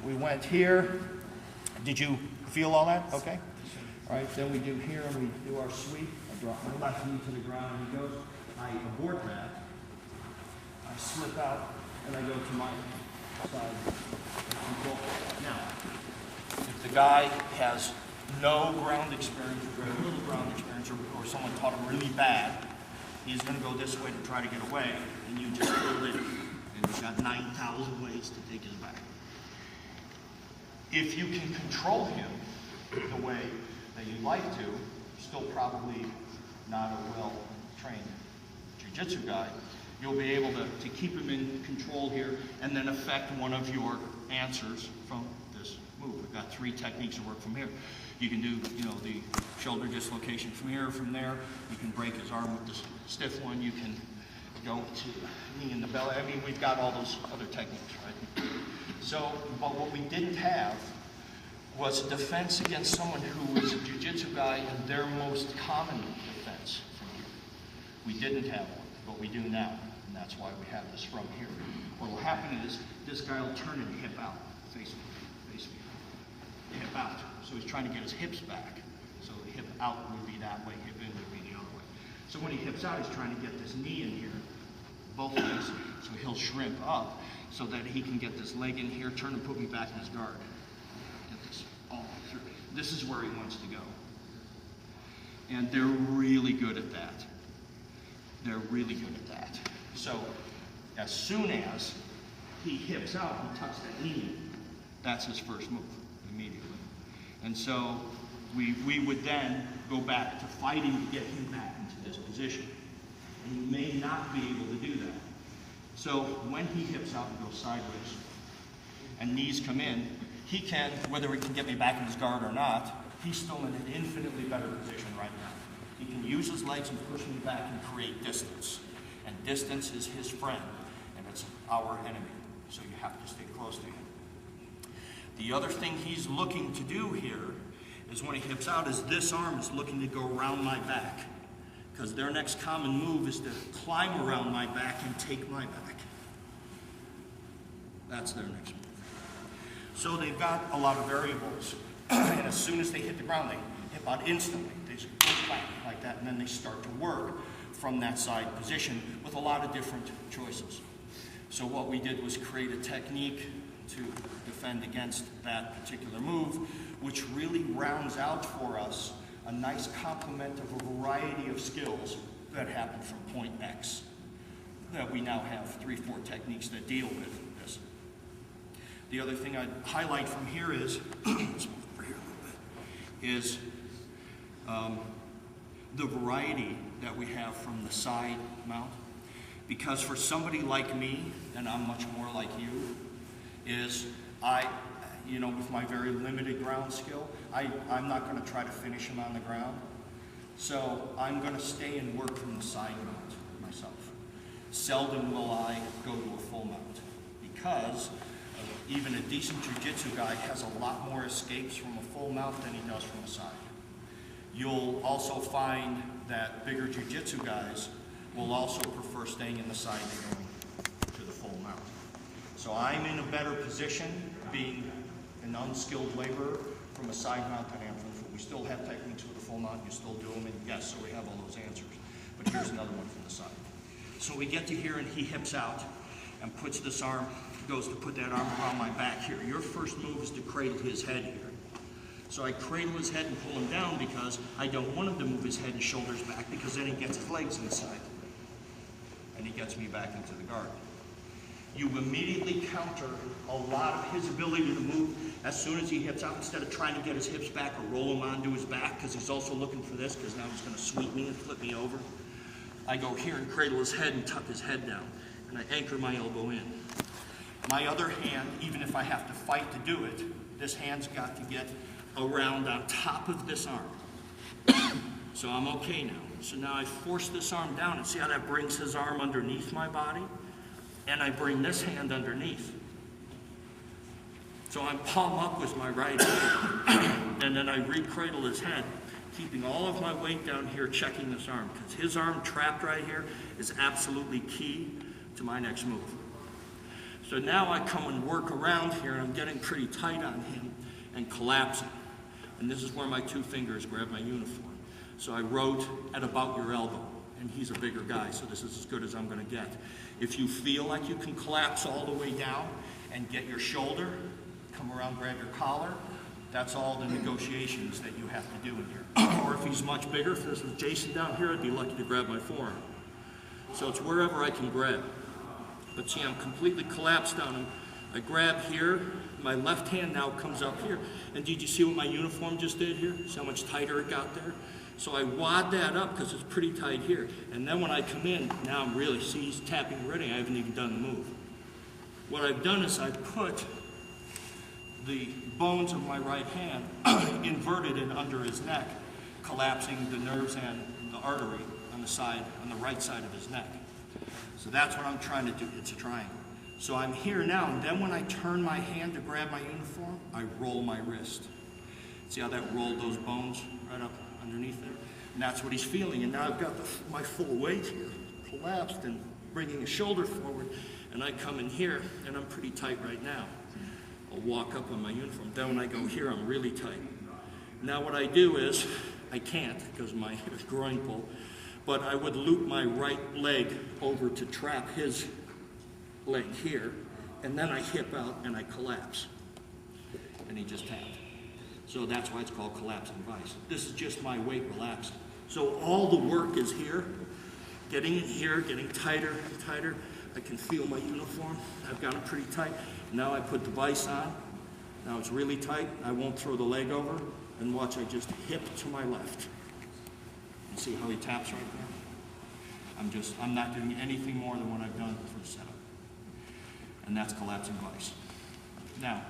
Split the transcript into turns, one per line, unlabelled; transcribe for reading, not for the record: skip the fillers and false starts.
we went here. Did you feel all that? Okay. All right, then we do here, and we do our sweep. I drop my left knee to the ground, and he goes. I abort that. I slip out, and I go to my side. Now, if the guy has no ground experience, or very little ground experience, or someone taught him really bad, he's going to go this way to try to get away, and you just build it, and he's got 9,000 ways to take his back. If you can control him the way that you'd like to, still probably not a well-trained jiu-jitsu guy, you'll be able to keep him in control here and then affect one of your answers from this move. We've got 3 techniques to work from here. You can do, the shoulder dislocation from here or from there. You can break his arm with this stiff one. You can go to knee in the belly. I mean, we've got all those other techniques, right? So, but what we didn't have was defense against someone who was a jiu-jitsu guy and their most common defense from here. We didn't have one, but we do now, and that's why we have this from here. What will happen is this guy will turn and hip out, face me, hip out. So he's trying to get his hips back. So the hip out would be that way, hip in would be the other way. So when he hips out, he's trying to get this knee in here, both ways, so he'll shrimp up so that he can get this leg in here, turn and put me back in his guard. Get this all through. This is where he wants to go. And they're really good at that. They're really good at that. So as soon as he hips out, he tucks that knee in. That's his first move immediately. And so we would then go back to fighting to get him back into this position. And you may not be able to do that. So when he hips out and goes sideways and knees come in, he can, whether he can get me back in his guard or not, he's still in an infinitely better position right now. He can use his legs and push me back and create distance. And distance is his friend, and it's our enemy. So you have to stay close to him. The other thing he's looking to do here is when he hips out is this arm is looking to go around my back. Because their next common move is to climb around my back and take my back. That's their next move. So they've got a lot of variables. And as soon as they hit the ground, they hip out instantly. They just push back like that, and then they start to work from that side position with a lot of different choices. So what we did was create a technique to defend against that particular move, which really rounds out for us a nice complement of a variety of skills that happen from point X. That we now have 3-4 techniques that deal with this. The other thing I'd highlight from here is, let's move over here a little bit, is the variety that we have from the side mount. Because for somebody like me, and I'm much more like you, is with my very limited ground skill, I'm not going to try to finish him on the ground. So I'm going to stay and work from the side mount myself. Seldom will I go to a full mount because even a decent jiu-jitsu guy has a lot more escapes from a full mount than he does from a side. You'll also find that bigger jiu-jitsu guys will also prefer staying in the side than going to the full mount. So I'm in a better position being an unskilled laborer from a side mount than I am from the full. We still have techniques with the full mount, you still do them, and yes, so we have all those answers. But here's another one from the side. So we get to here and he hips out and puts this arm, goes to put that arm around my back here. Your first move is to cradle his head here. So I cradle his head and pull him down because I don't want him to move his head and shoulders back because then he gets his legs inside. And he gets me back into the guard. You immediately counter a lot of his ability to move as soon as he hips out. Instead of trying to get his hips back or roll him onto his back because he's also looking for this because now he's going to sweep me and flip me over. I go here and cradle his head and tuck his head down. And I anchor my elbow in. My other hand, even if I have to fight to do it, this hand's got to get around on top of this arm. So I'm okay now. So now I force this arm down and see how that brings his arm underneath my body? And I bring this hand underneath. So I'm palm up with my right hand. And then I re-cradle his head, keeping all of my weight down here, checking this arm. Because his arm trapped right here is absolutely key to my next move. So now I come and work around here, and I'm getting pretty tight on him and collapsing. And this is where my two fingers grab my uniform. So I wrote at about your elbow, and he's a bigger guy, so this is as good as I'm gonna get. If you feel like you can collapse all the way down and get your shoulder, come around, grab your collar, that's all the negotiations that you have to do in here. Or if he's much bigger, if this was Jason down here, I'd be lucky to grab my forearm. So it's wherever I can grab. But see, I'm completely collapsed down him. I grab here, my left hand now comes up here. And did you see what my uniform just did here? See how much tighter it got there? So I wad that up because it's pretty tight here. And then when I come in, now I'm really, see, he's tapping already. I haven't even done the move. What I've done is I've put the bones of my right hand inverted and under his neck, collapsing the nerves and the artery on the side, on the right side of his neck. So that's what I'm trying to do. It's a triangle. So I'm here now, and then when I turn my hand to grab my uniform, I roll my wrist. See how that rolled those bones right up underneath there? And that's what he's feeling. And now I've got my full weight here, collapsed and bringing his shoulder forward. And I come in here, and I'm pretty tight right now. I'll walk up on my uniform. Then when I go here, I'm really tight. Now what I do is, I can't because of my groin pull, but I would loop my right leg over to trap his leg here, and then I hip out and I collapse. And he just tapped. So that's why it's called collapsing vice. This is just my weight relaxing. So all the work is here, getting in here, getting tighter and tighter. I can feel my uniform. I've got it pretty tight. Now I put the vise on. Now it's really tight. I won't throw the leg over. And watch, I just hip to my left. You see how he taps right there? I'm not doing anything more than what I've done for the setup. And that's collapsing vice. Now,